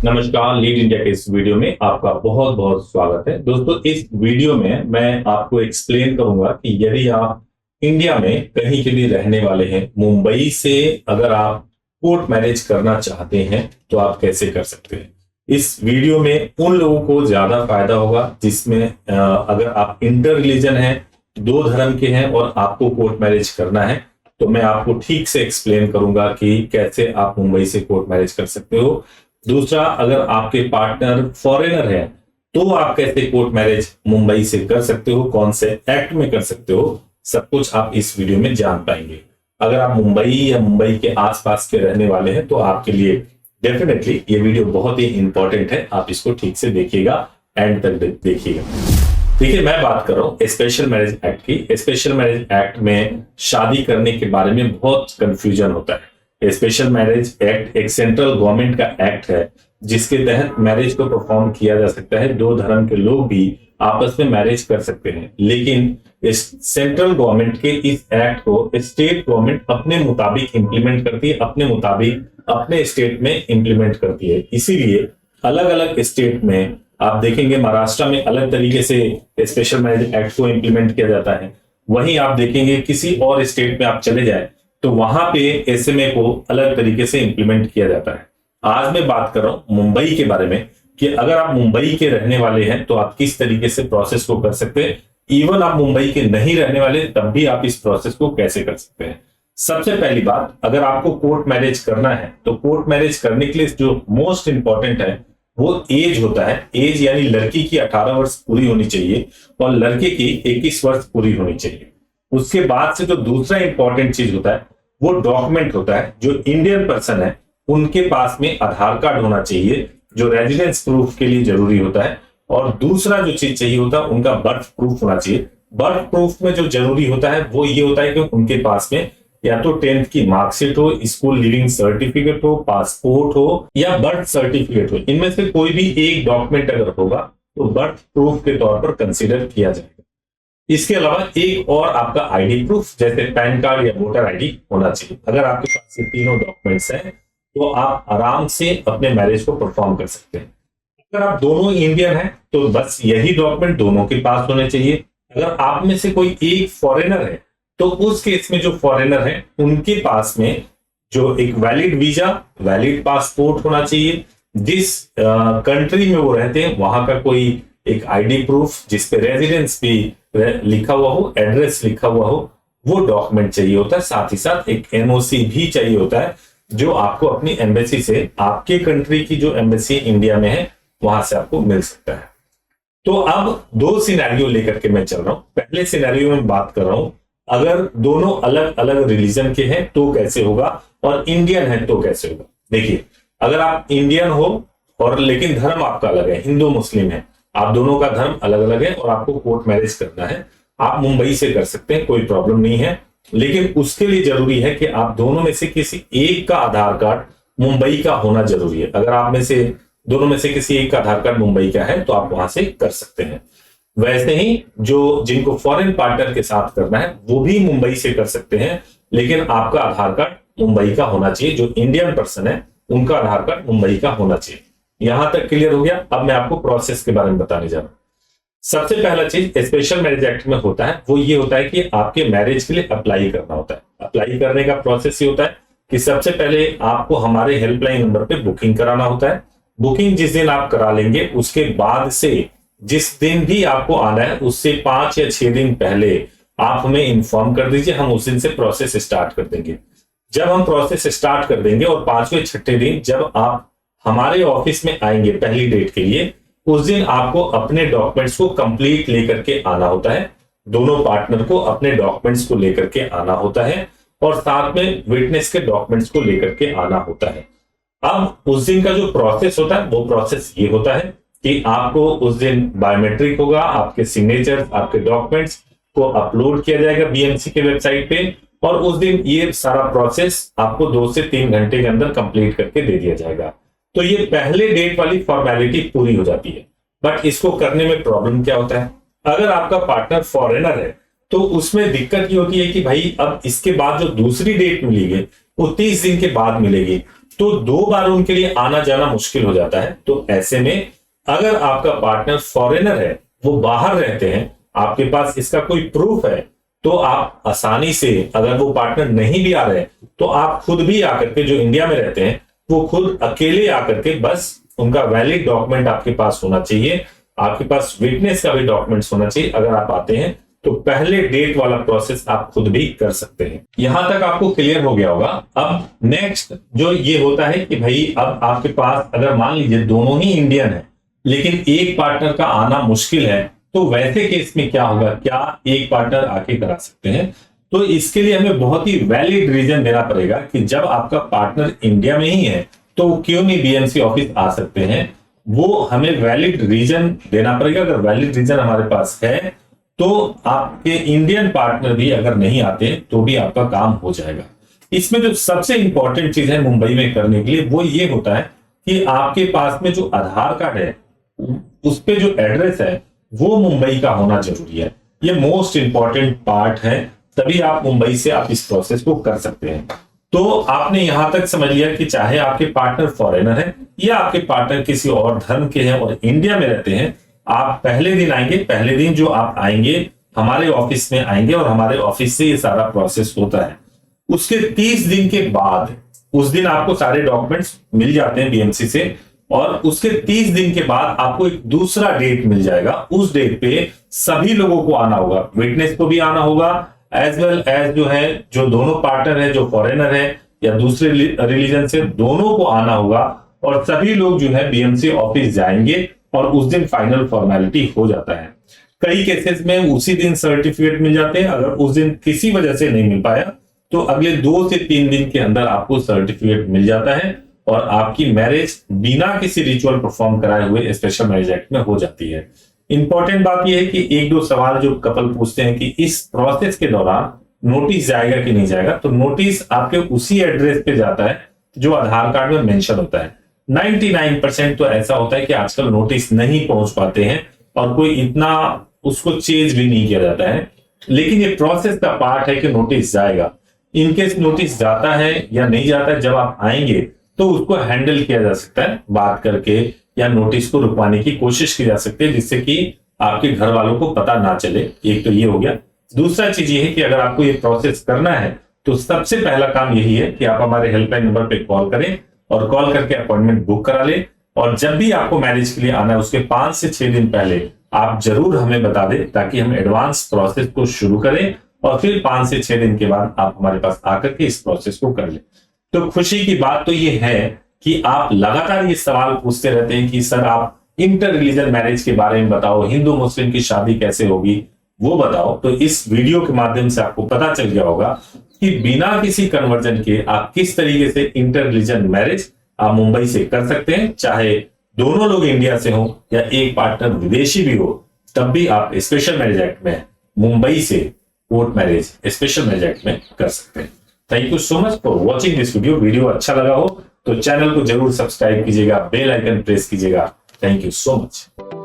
नमस्कार, lead India के इस वीडियो में आपका बहुत बहुत स्वागत है। दोस्तों, इस वीडियो में मैं आपको एक्सप्लेन करूंगा कि यदि आप इंडिया में कहीं के लिए रहने वाले हैं, मुंबई से अगर आप कोर्ट मैरिज करना चाहते हैं तो आप कैसे कर सकते हैं। इस वीडियो में उन लोगों को ज्यादा फायदा होगा जिसमें अगर आप इंटर रिलीजन हैं, दो धर्म के हैं और आपको कोर्ट मैरिज करना है, तो मैं आपको ठीक से एक्सप्लेन करूंगा कि कैसे आप मुंबई से कोर्ट मैरिज कर सकते हो। दूसरा, अगर आपके पार्टनर फॉरेनर है तो आप कैसे कोर्ट मैरिज मुंबई से कर सकते हो, कौन से एक्ट में कर सकते हो, सब कुछ आप इस वीडियो में जान पाएंगे। अगर आप मुंबई या मुंबई के आसपास के रहने वाले हैं तो आपके लिए डेफिनेटली ये वीडियो बहुत ही इंपॉर्टेंट है। आप इसको ठीक से देखिएगा, एंड तक देखिएगा। देखिए, मैं बात कर रहा हूं स्पेशल मैरिज एक्ट की। स्पेशल मैरिज एक्ट में शादी करने के बारे में बहुत कंफ्यूजन होता है। स्पेशल मैरिज एक्ट एक सेंट्रल गवर्नमेंट का एक्ट है जिसके तहत मैरिज को परफॉर्म किया जा सकता है। दो धर्म के लोग भी आपस में मैरिज कर सकते हैं, लेकिन इस सेंट्रल गवर्नमेंट के इस एक्ट को स्टेट गवर्नमेंट अपने मुताबिक इंप्लीमेंट करती है, अपने मुताबिक अपने स्टेट में इंप्लीमेंट करती है। इसीलिए अलग अलग स्टेट में आप देखेंगे, महाराष्ट्र में अलग तरीके से स्पेशल मैरिज एक्ट को इंप्लीमेंट किया जाता है। वहीं आप देखेंगे किसी और स्टेट में आप चले जाए तो वहां पे एसएमए को अलग तरीके से इंप्लीमेंट किया जाता है। आज मैं बात कर रहा हूं मुंबई के बारे में कि अगर आप मुंबई के रहने वाले हैं तो आप किस तरीके से प्रोसेस को कर सकते हैं। इवन आप मुंबई के नहीं रहने वाले तब भी आप इस प्रोसेस को कैसे कर सकते हैं। सबसे पहली बात, अगर आपको कोर्ट मैरिज करना है तो कोर्ट मैरिज करने के लिए जो मोस्ट इंपॉर्टेंट है वो एज होता है। एज यानी लड़की की 18 वर्ष पूरी होनी चाहिए और लड़के की 21 वर्ष पूरी होनी चाहिए। उसके बाद से जो दूसरा इंपॉर्टेंट चीज होता है वो डॉक्यूमेंट होता है। जो इंडियन पर्सन है उनके पास में आधार कार्ड होना चाहिए जो रेजिडेंस प्रूफ के लिए जरूरी होता है। और दूसरा जो चीज चाहिए होता है उनका बर्थ प्रूफ होना चाहिए। बर्थ प्रूफ में जो जरूरी होता है वो ये होता है कि उनके पास में या तो 10th की मार्कशीट हो, स्कूल लिविंग सर्टिफिकेट हो, पासपोर्ट हो या बर्थ सर्टिफिकेट हो। इनमें से कोई भी एक डॉक्यूमेंट अगर होगा तो बर्थ प्रूफ के तौर पर कंसिडर किया जाएगा। इसके अलावा एक और आपका आईडी प्रूफ जैसे पैन कार्ड या वोटर आईडी होना चाहिए। अगर आपके पास ये तीनों डॉक्यूमेंट्स हैं तो आप आराम से अपने मैरिज को परफॉर्म कर सकते हैं। अगर आप दोनों इंडियन हैं तो बस यही डॉक्यूमेंट दोनों के पास होने चाहिए। अगर आप में से कोई एक फॉरेनर है तो उस केस में जो फॉरेनर है उनके पास में जो एक वैलिड वीजा, वैलिड पासपोर्ट होना चाहिए। जिस कंट्री में वो रहते हैं वहां का कोई एक आईडी प्रूफ जिसपे रेजिडेंस भी लिखा हुआ हो, एड्रेस लिखा हुआ हो, वो डॉक्यूमेंट चाहिए होता है। साथ ही साथ एक एनओसी भी चाहिए होता है जो आपको अपनी एम्बेसी से, आपके कंट्री की जो एम्बेसी इंडिया में है वहां से आपको मिल सकता है। तो अब दो सिनेरियो लेकर के मैं चल रहा हूं। पहले सिनेरियो में बात कर रहा हूं अगर दोनों अलग अलग रिलीजन के हैं तो कैसे होगा और इंडियन है तो कैसे होगा। देखिए, अगर आप इंडियन हो और लेकिन धर्म आपका अलग है, हिंदू मुस्लिम है, आप दोनों का धर्म अलग अलग है और आपको कोर्ट मैरिज करना है, आप मुंबई से कर सकते हैं, कोई प्रॉब्लम नहीं है। लेकिन उसके लिए जरूरी है कि आप दोनों में से किसी एक का आधार कार्ड मुंबई का होना जरूरी है। अगर आप में से दोनों में से किसी एक का आधार कार्ड मुंबई का है तो आप वहां से कर सकते हैं। वैसे ही जो जिनको फॉरेन पार्टनर के साथ करना है वो भी मुंबई से कर सकते हैं, लेकिन आपका आधार कार्ड मुंबई का होना चाहिए। जो इंडियन पर्सन है उनका आधार कार्ड मुंबई का होना चाहिए। यहां तक क्लियर हो गया। अब मैं आपको प्रोसेस के बारे में बताने जा रहा हूं। सबसे पहला चीज स्पेशल मैरिज एक्ट में होता है वो ये होता है कि आपके मैरिज के लिए अप्लाई करना होता है। अप्लाई करने का प्रोसेस ये होता है कि सबसे पहले आपको हमारे हेल्पलाइन नंबर पे बुकिंग कराना होता है। बुकिंग जिस दिन आप करा लेंगे उसके बाद से जिस दिन भी आपको आना है उससे 5 या 6 दिन पहले आप हमें इंफॉर्म कर दीजिए, हम उस दिन से प्रोसेस स्टार्ट कर देंगे। जब हम प्रोसेस स्टार्ट कर देंगे और 5वें 6ठे दिन जब आप हमारे ऑफिस में आएंगे पहली डेट के लिए, उस दिन आपको अपने डॉक्यूमेंट्स को कंप्लीट लेकर के आना होता है। दोनों पार्टनर को अपने डॉक्यूमेंट्स को लेकर के आना होता है और साथ में विटनेस के डॉक्यूमेंट्स को लेकर के आना होता है। अब उस दिन का जो प्रोसेस होता है वो प्रोसेस ये होता है कि आपको उस दिन बायोमेट्रिक होगा, आपके सिग्नेचर, आपके डॉक्यूमेंट्स को अपलोड किया जाएगा बीएमसी के वेबसाइट पे और उस दिन ये सारा प्रोसेस आपको 2 से 3 घंटे के अंदर कंप्लीट करके दे दिया जाएगा। तो ये पहले डेट वाली फॉर्मेलिटी पूरी हो जाती है। बट इसको करने में प्रॉब्लम क्या होता है, अगर आपका पार्टनर फॉरेनर है तो उसमें दिक्कत ये होती है कि भाई अब इसके बाद जो दूसरी डेट मिलेगी वो 30 दिन के बाद मिलेगी। तो 2 बार उनके लिए आना जाना मुश्किल हो जाता है। तो ऐसे में अगर आपका पार्टनर फॉरेनर है, वो बाहर रहते हैं, आपके पास इसका कोई प्रूफ है, तो आप आसानी से, अगर वो पार्टनर नहीं भी आ रहे तो आप खुद भी आकर के, जो इंडिया में रहते हैं वो खुद अकेले आकर के, बस उनका वैलिड डॉक्यूमेंट आपके पास होना चाहिए, आपके पास विटनेस का भी डॉक्यूमेंट्स होना चाहिए। अगर आप आते हैं तो पहले डेट वाला प्रोसेस आप खुद भी कर सकते हैं। यहां तक आपको क्लियर हो गया होगा। अब नेक्स्ट जो ये होता है कि भाई अब आपके पास, अगर मान लीजिए दोनों ही इंडियन है लेकिन एक पार्टनर का आना मुश्किल है, तो वैसे केस में क्या होगा, क्या एक पार्टनर आके करा सकते हैं? तो इसके लिए हमें बहुत ही वैलिड रीजन देना पड़ेगा कि जब आपका पार्टनर इंडिया में ही है तो क्यों नहीं बीएमसी ऑफिस आ सकते हैं, वो हमें वैलिड रीजन देना पड़ेगा। अगर वैलिड रीजन हमारे पास है तो आपके इंडियन पार्टनर भी अगर नहीं आते तो भी आपका काम हो जाएगा। इसमें जो सबसे इंपॉर्टेंट चीज है मुंबई में करने के लिए वो ये होता है कि आपके पास में जो आधार कार्ड है उस पे जो एड्रेस है वो मुंबई का होना जरूरी है। ये मोस्ट इंपॉर्टेंट पार्ट है, तभी आप मुंबई से आप इस प्रोसेस को कर सकते हैं। तो आपने यहां तक समझ लिया कि चाहे आपके पार्टनर फॉरेनर है या आपके पार्टनर किसी और धर्म के हैं और इंडिया में रहते हैं, आप पहले दिन आएंगे, पहले दिन जो आप आएंगे हमारे ऑफिस में आएंगे और हमारे ऑफिस से ये सारा प्रोसेस होता है। उसके 30 दिन के बाद, उस दिन आपको सारे डॉक्यूमेंट्स मिल जाते हैं बीएमसी से, और उसके 30 दिन के बाद आपको एक दूसरा डेट मिल जाएगा। उस डेट पे सभी लोगों को आना होगा, विटनेस को भी आना होगा, एज वेल एज जो है, जो दोनों पार्टनर है, जो फॉरेनर है या दूसरे रिलीजन से, दोनों को आना होगा और सभी लोग जो है बीएमसी ऑफिस जाएंगे और उस दिन फाइनल फॉर्मेलिटी हो जाता है। कई केसेस में उसी दिन सर्टिफिकेट मिल जाते हैं। अगर उस दिन किसी वजह से नहीं मिल पाया तो अगले 2 से 3 दिन के अंदर आपको सर्टिफिकेट मिल जाता है और आपकी मैरिज बिना किसी रिचुअल परफॉर्म कराए हुए स्पेशल मैरिज एक्ट में हो जाती है। इंपॉर्टेंट बात यह है कि 1-2 सवाल जो कपल पूछते हैं कि इस प्रोसेस के दौरान नोटिस जाएगा कि नहीं जाएगा, तो नोटिस आपके उसी एड्रेस पे जाता है जो आधार कार्ड में मेंशन होता है। 99% तो ऐसा होता है कि आजकल नोटिस नहीं पहुंच पाते हैं और कोई इतना उसको चेंज भी नहीं किया जाता है, लेकिन ये प्रोसेस का पार्ट है कि नोटिस जाएगा। इनकेस नोटिस जाता है या नहीं जाता है, जब आप आएंगे तो उसको हैंडल किया जा सकता है बात करके, या नोटिस को रुकवाने की कोशिश की जा सकती है जिससे कि आपके घर वालों को पता ना चले। एक तो ये हो गया। दूसरा चीज ये है कि अगर आपको ये प्रोसेस करना है तो सबसे पहला काम यही है कि आप हमारे हेल्पलाइन नंबर पे कॉल करें और कॉल करके अपॉइंटमेंट बुक करा लें। और जब भी आपको मैरिज के लिए आना है उसके 5 से 6 दिन पहले आप जरूर हमें बता दें, ताकि हम एडवांस प्रोसेस को शुरू करें और फिर 5 से 6 दिन के बाद आप हमारे पास आकर के इस प्रोसेस को कर लें। तो खुशी की बात तो ये है कि आप लगातार ये सवाल पूछते रहते हैं कि सर आप इंटर रिलीजन मैरिज के बारे में बताओ, हिंदू मुस्लिम की शादी कैसे होगी वो बताओ। तो इस वीडियो के माध्यम से आपको पता चल गया होगा कि बिना किसी कन्वर्जन के आप किस तरीके से इंटर रिलीजन मैरिज आप मुंबई से कर सकते हैं। चाहे दोनों लोग इंडिया से हो या एक पार्टनर विदेशी भी हो, तब भी आप स्पेशल मैरिज एक्ट में मुंबई से court marriage special marriage act में कर सकते हैं। Thank you so much for watching this video. Video अच्छा लगा हो तो चैनल को जरूर सब्सक्राइब कीजिएगा, बेल आइकन प्रेस कीजिएगा। Thank you so much.